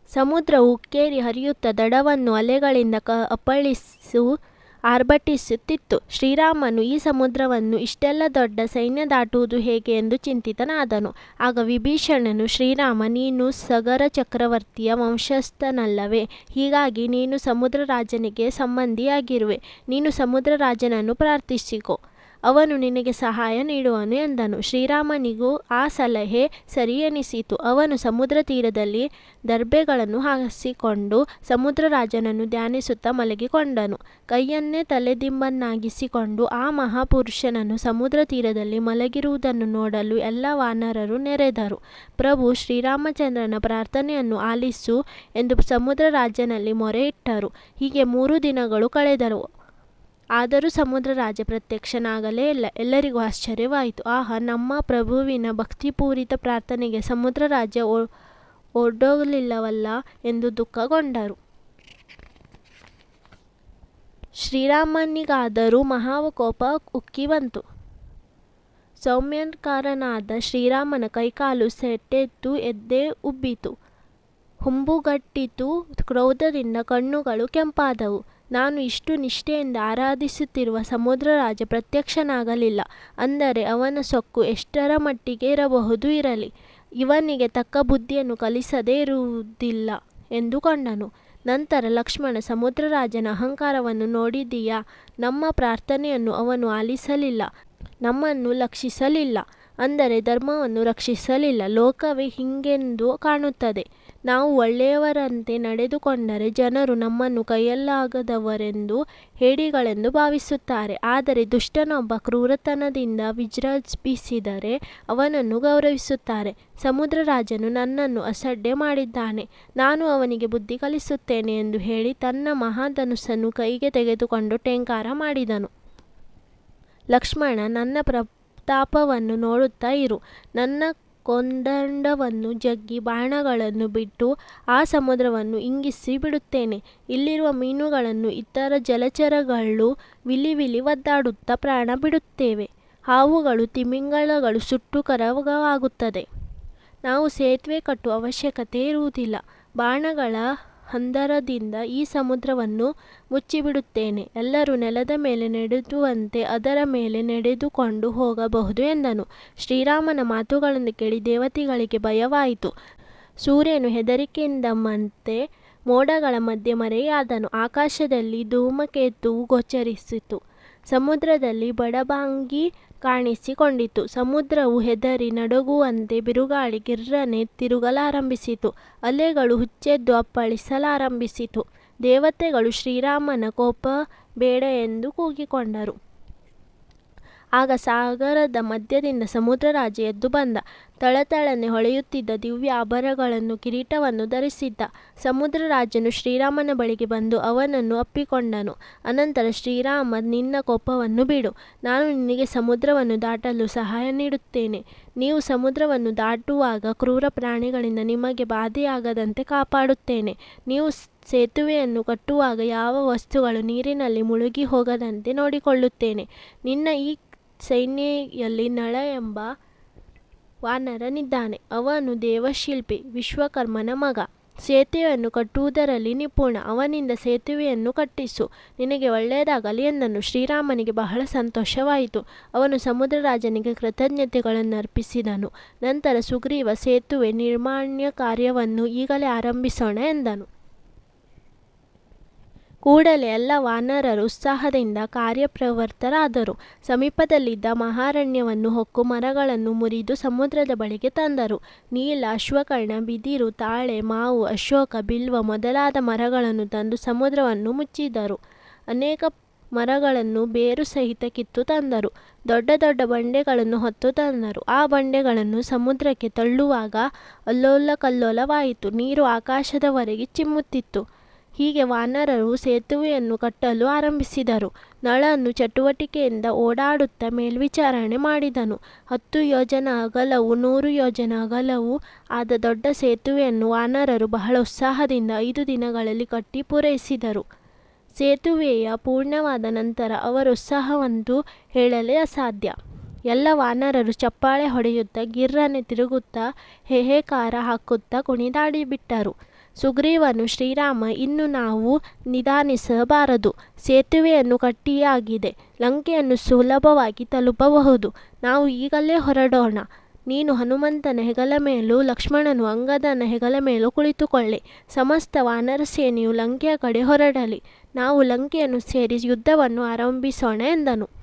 ಸಮುದ್ರವು ಉಕ್ಕೇರಿ ಹರಿಯುತ್ತಾ ದಡವನ್ನು ಅಲೆಗಳಿಂದ ಆರ್ಭಟಿಸುತ್ತಿತ್ತು. ಶ್ರೀರಾಮನು ಈ ಸಮುದ್ರವನ್ನು ಇಷ್ಟೆಲ್ಲ ದೊಡ್ಡ ಸೈನ್ಯ ದಾಟುವುದು ಹೇಗೆ ಎಂದು ಚಿಂತಿತನಾದನು. ಆಗ ವಿಭೀಷಣನು, ಶ್ರೀರಾಮ, ನೀನು ಸಗರ ಚಕ್ರವರ್ತಿಯ ವಂಶಸ್ಥನಲ್ಲವೇ? ಹೀಗಾಗಿ ನೀನು ಸಮುದ್ರ ರಾಜನಿಗೆ ಸಂಬಂಧಿಯಾಗಿರುವೆ. ನೀನು ಸಮುದ್ರ ರಾಜನನ್ನು ಪ್ರಾರ್ಥಿಸಿಕೊ, ಅವನು ನಿನಗೆ ಸಹಾಯ ನೀಡುವನು ಎಂದನು. ಶ್ರೀರಾಮನಿಗೂ ಆ ಸಲಹೆ ಸರಿ ಎನಿಸಿತು. ಅವನು ಸಮುದ್ರ ತೀರದಲ್ಲಿ ದರ್ಬೆಗಳನ್ನು ಹಾಸಿಕೊಂಡು ಸಮುದ್ರ ರಾಜನನ್ನು ಧ್ಯಾನಿಸುತ್ತಾ ಮಲಗಿಕೊಂಡನು. ಕೈಯನ್ನೇ ತಲೆದಿಂಬನ್ನಾಗಿಸಿಕೊಂಡು ಆ ಮಹಾಪುರುಷನನ್ನು ಸಮುದ್ರ ತೀರದಲ್ಲಿ ಮಲಗಿರುವುದನ್ನು ನೋಡಲು ಎಲ್ಲ ವಾನರರು ನೆರೆದರು. ಪ್ರಭು ಶ್ರೀರಾಮಚಂದ್ರನ ಪ್ರಾರ್ಥನೆಯನ್ನು ಆಲಿಸು ಎಂದು ಸಮುದ್ರ ರಾಜನಲ್ಲಿ ಮೊರೆ ಇಟ್ಟರು. ಹೀಗೆ 3 ದಿನಗಳು ಕಳೆದವು. ಆದರೂ ಸಮುದ್ರ ರಾಜ ಪ್ರತ್ಯಕ್ಷನಾಗಲೇ ಇಲ್ಲ. ಎಲ್ಲರಿಗೂ ಆಶ್ಚರ್ಯವಾಯಿತು. ಆಹಾ, ನಮ್ಮ ಪ್ರಭುವಿನ ಭಕ್ತಿಪೂರಿತ ಪ್ರಾರ್ಥನೆಗೆ ಸಮುದ್ರ ರಾಜ ಒಡ್ಡೋಗಲಿಲ್ಲವಲ್ಲ ಎಂದು ದುಃಖಗೊಂಡರು. ಶ್ರೀರಾಮನಿಗಾದರೂ ಮಹಾಕೋಪ ಉಕ್ಕಿ ಬಂತು. ಸೌಮ್ಯಕಾರನಾದ ಶ್ರೀರಾಮನ ಕೈಕಾಲು ಸೆಟೆದು ಎದೆ ಉಬ್ಬಿತು, ಹುಂಬುಗಟ್ಟಿತು, ಕ್ರೋಧದಿಂದ ಕಣ್ಣುಗಳು ಕೆಂಪಾದವು. ನಾನು ಇಷ್ಟು ನಿಷ್ಠೆಯಿಂದ ಆರಾಧಿಸುತ್ತಿರುವ ಸಮುದ್ರ ರಾಜ ಪ್ರತ್ಯಕ್ಷನಾಗಲಿಲ್ಲ ಅಂದರೆ ಅವನ ಸೊಕ್ಕು ಎಷ್ಟರ ಮಟ್ಟಿಗೆ ಇರಬಹುದು ಇರಲಿ. ಇವನಿಗೆ ತಕ್ಕ ಬುದ್ಧಿಯನ್ನು ಕಲಿಸದೇ ಇರುವುದಿಲ್ಲ ಎಂದುಕೊಂಡನು. ನಂತರ ಲಕ್ಷ್ಮಣ, ಸಮುದ್ರ ರಾಜನ ಅಹಂಕಾರವನ್ನು ನೋಡಿದೀಯಾ? ನಮ್ಮ ಪ್ರಾರ್ಥನೆಯನ್ನು ಅವನು ಆಲಿಸಲಿಲ್ಲ, ನಮ್ಮನ್ನು ಲಕ್ಷಿಸಲಿಲ್ಲ, ಅಂದರೆ ಧರ್ಮವನ್ನು ರಕ್ಷಿಸಲಿಲ್ಲ. ಲೋಕವೇ ಹೀಗೆಂದು ಕಾಣುತ್ತದೆ. ನಾವು ಒಳ್ಳೆಯವರಂತೆ ನಡೆದುಕೊಂಡರೆ ಜನರು ನಮ್ಮನ್ನು ಕೈಯಲ್ಲಾಗದವರೆಂದು, ಹೇಡಿಗಳೆಂದು ಭಾವಿಸುತ್ತಾರೆ. ಆದರೆ ದುಷ್ಟನೊಬ್ಬ ಕ್ರೂರತನದಿಂದ ವಿಜೃಂಭಿಸಿದರೆ ಅವನನ್ನು ಗೌರವಿಸುತ್ತಾರೆ. ಸಮುದ್ರ ರಾಜನು ನನ್ನನ್ನು ಅಸಡ್ಡೆ ಮಾಡಿದ್ದಾನೆ, ನಾನು ಅವನಿಗೆ ಬುದ್ಧಿ ಕಲಿಸುತ್ತೇನೆ ಎಂದು ಹೇಳಿ ತನ್ನ ಮಹಾಧನುಸ್ಸನ್ನು ಕೈಗೆ ತೆಗೆದುಕೊಂಡು ಟೇಂಕಾರ ಮಾಡಿದನು. ಲಕ್ಷ್ಮಣ, ನನ್ನ ಪ್ರತಾಪವನ್ನು ನೋಡುತ್ತಾ ಇರು. ನನ್ನ ಕೊಂದಂಡವನ್ನು ಜಗ್ಗಿ ಬಾಣಗಳನ್ನು ಬಿಟ್ಟು ಆ ಸಮುದ್ರವನ್ನು ಇಂಗಿಸಿ ಬಿಡುತ್ತೇನೆ. ಇಲ್ಲಿರುವ ಮೀನುಗಳನ್ನು ಇತರ ಜಲಚರಗಳು ವಿಲಿ ಒದ್ದಾಡುತ್ತಾ ಪ್ರಾಣ ಬಿಡುತ್ತೇವೆ. ಹಾವುಗಳು, ತಿಮಿಂಗಲಗಳು ಸುಟ್ಟು ಕರಗವಾಗುತ್ತದೆ. ನಾವು ಸೇತುವೆ ಕಟ್ಟುವ ಅವಶ್ಯಕತೆ ಇರುವುದಿಲ್ಲ. ಬಾಣಗಳ ಹಂದರದಿಂದ ಈ ಸಮುದ್ರವನ್ನು ಮುಚ್ಚಿಬಿಡುತ್ತೇನೆ. ಎಲ್ಲರೂ ನೆಲದ ಮೇಲೆ ನಡೆದುವಂತೆ ಅದರ ಮೇಲೆ ನಡೆದುಕೊಂಡು ಹೋಗಬಹುದು ಎಂದನು. ಶ್ರೀರಾಮನ ಮಾತುಗಳನ್ನು ಕೇಳಿ ದೇವತೆಗಳಿಗೆ ಭಯವಾಯಿತು. ಸೂರ್ಯನು ಹೆದರಿಕೆಯಿಂದಮಂತೆ ಮೋಡಗಳ ಮಧ್ಯೆ ಮರೆಯಾದನು. ಆಕಾಶದಲ್ಲಿ ಧೂಮಕೇತುವು ಗೋಚರಿಸಿತು. ಸಮುದ್ರದಲ್ಲಿ ಬಡಬಾಂಗಿ ಕಾಣಿಸಿಕೊಂಡಿತು. ಸಮುದ್ರವು ಹೆದರಿ ನಡುಗುವಂತೆ ಬಿರುಗಾಳಿ ಗಿರ್ರನೆ ತಿರುಗಲಾರಂಭಿಸಿತು. ಅಲೆಗಳು ಹುಚ್ಚೆದ್ದು ಅಪ್ಪಳಿಸಲಾರಂಭಿಸಿತು. ದೇವತೆಗಳು ಶ್ರೀರಾಮನ ಕೋಪ ಬೇಡ ಎಂದು ಕೂಗಿಕೊಂಡರು. ಆಗ ಸಾಗರದ ಮಧ್ಯದಿಂದ ಸಮುದ್ರ ರಾಜ ಎದ್ದು ಬಂದ. ತಳತಳನೆ ಹೊಳೆಯುತ್ತಿದ್ದ ದಿವ್ಯ ಆಭರಣಗಳನ್ನು, ಕಿರೀಟವನ್ನು ಧರಿಸಿದ್ದ. ಸಮುದ್ರ ರಾಜನು ಶ್ರೀರಾಮನ ಬಳಿಗೆ ಬಂದು ಅವನನ್ನು ಅಪ್ಪಿಕೊಂಡನು. ಅನಂತರ ಶ್ರೀರಾಮ, ನಿನ್ನ ಕೋಪವನ್ನು ಬಿಡು. ನಾನು ನಿನಗೆ ಸಮುದ್ರವನ್ನು ದಾಟಲು ಸಹಾಯ ನೀಡುತ್ತೇನೆ. ನೀವು ಸಮುದ್ರವನ್ನು ದಾಟುವಾಗ ಕ್ರೂರ ಪ್ರಾಣಿಗಳಿಂದ ನಿಮಗೆ ಬಾಧೆಯಾಗದಂತೆ ಕಾಪಾಡುತ್ತೇನೆ. ನೀವು ಸೇತುವೆಯನ್ನು ಕಟ್ಟುವಾಗ ಯಾವ ವಸ್ತುಗಳು ನೀರಿನಲ್ಲಿ ಮುಳುಗಿ ಹೋಗದಂತೆ ನೋಡಿಕೊಳ್ಳುತ್ತೇನೆ. ನಿನ್ನ ಈ ಸೈನ್ಯದಲ್ಲಿ ನಳ ಎಂಬ ವಾನರನಿದ್ದಾನೆ. ಅವನು ದೇವಶಿಲ್ಪಿ, ವಿಶ್ವಕರ್ಮನ ಮಗ. ಸೇತುವೆಯನ್ನು ಕಟ್ಟುವುದರಲ್ಲಿ ನಿಪುಣ. ಅವನಿಂದ ಸೇತುವೆಯನ್ನು ಕಟ್ಟಿಸು, ನಿನಗೆ ಒಳ್ಳೆಯದಾಗಲಿ ಎಂದನು. ಶ್ರೀರಾಮನಿಗೆ ಬಹಳ ಸಂತೋಷವಾಯಿತು. ಅವನು ಸಮುದ್ರ ರಾಜನಿಗೆ ಕೃತಜ್ಞತೆಗಳನ್ನು ಅರ್ಪಿಸಿದನು. ನಂತರ ಸುಗ್ರೀವ, ಸೇತುವೆ ನಿರ್ಮಾಣ ಕಾರ್ಯವನ್ನು ಈಗಲೇ ಆರಂಭಿಸೋಣ ಎಂದನು. ಕೂಡಲೇ ಎಲ್ಲ ವಾನರರು ಉತ್ಸಾಹದಿಂದ ಕಾರ್ಯಪ್ರವೃತ್ತರಾದರು. ಸಮೀಪದಲ್ಲಿದ್ದ ಮಹಾರಣ್ಯವನ್ನು ಹೊಕ್ಕು ಮರಗಳನ್ನು ಮುರಿದು ಸಮುದ್ರದ ಬಳಿಗೆ ತಂದರು. ನೀಲ, ಅಶ್ವಕರ್ಣ, ಬಿದಿರು, ತಾಳೆ, ಮಾವು, ಅಶೋಕ, ಬಿಲ್ವ ಮೊದಲಾದ ಮರಗಳನ್ನು ತಂದು ಸಮುದ್ರವನ್ನು ಮುಚ್ಚಿದರು. ಅನೇಕ ಮರಗಳನ್ನು ಬೇರು ಸಹಿತ ಕಿತ್ತು ತಂದರು. ದೊಡ್ಡ ದೊಡ್ಡ ಬಂಡೆಗಳನ್ನು ಹೊತ್ತು ತಂದರು. ಆ ಬಂಡೆಗಳನ್ನು ಸಮುದ್ರಕ್ಕೆ ತಳ್ಳುವಾಗ ಅಲ್ಲೋಲ ಕಲ್ಲೋಲವಾಯಿತು. ನೀರು ಆಕಾಶದವರೆಗೆ ಚಿಮ್ಮುತ್ತಿತ್ತು. ಹೀಗೆ ವಾನರರು ಸೇತುವೆಯನ್ನು ಕಟ್ಟಲು ಆರಂಭಿಸಿದರು. ನಳನು ಚಟುವಟಿಕೆಯಿಂದ ಓಡಾಡುತ್ತಾ ಮೇಲ್ವಿಚಾರಣೆ ಮಾಡಿದನು. 10 ಯೋಜನ ಅಗಲವೂ 100 ಯೋಜನ ಅಗಲವೂ ಆದ ದೊಡ್ಡ ಸೇತುವೆಯನ್ನು ವಾನರರು ಬಹಳ ಉತ್ಸಾಹದಿಂದ 5 ದಿನಗಳಲ್ಲಿ ಕಟ್ಟಿ ಪೂರೈಸಿದರು. ಸೇತುವೆಯ ಪೂರ್ಣವಾದ ನಂತರ ಅವರ ಉತ್ಸಾಹವಂತೂ ಹೇಳಲೇ ಅಸಾಧ್ಯ. ಎಲ್ಲ ವಾನರರು ಚಪ್ಪಾಳೆ ಹೊಡೆಯುತ್ತಾ, ಗಿರ್ರನೆ ತಿರುಗುತ್ತಾ, ಹೇಹೇಕಾರ ಹಾಕುತ್ತಾ ಕುಣಿದಾಡಿಬಿಟ್ಟರು. ಸುಗ್ರೀವನು, ಶ್ರೀರಾಮ, ಇನ್ನು ನಾವು ನಿಧಾನಿಸಬಾರದು. ಸೇತುವೆಯನ್ನು ಕಟ್ಟಿಯಾಗಿದೆ. ಲಂಕೆಯನ್ನು ಸುಲಭವಾಗಿ ತಲುಪಬಹುದು. ನಾವು ಈಗಲೇ ಹೊರಡೋಣ. ನೀನು ಹನುಮಂತನ ಹೆಗಲ ಮೇಲೂ, ಲಕ್ಷ್ಮಣನು ಅಂಗದನ ಹೆಗಲ ಮೇಲೂ ಕುಳಿತುಕೊಳ್ಳಿ. ಸಮಸ್ತ ವಾನರ ಸೇನೆಯು ಲಂಕೆಯ ಕಡೆ ಹೊರಡಲಿ. ನಾವು ಲಂಕೆಯನ್ನು ಸೇರಿ ಯುದ್ಧವನ್ನು ಆರಂಭಿಸೋಣ ಎಂದನು.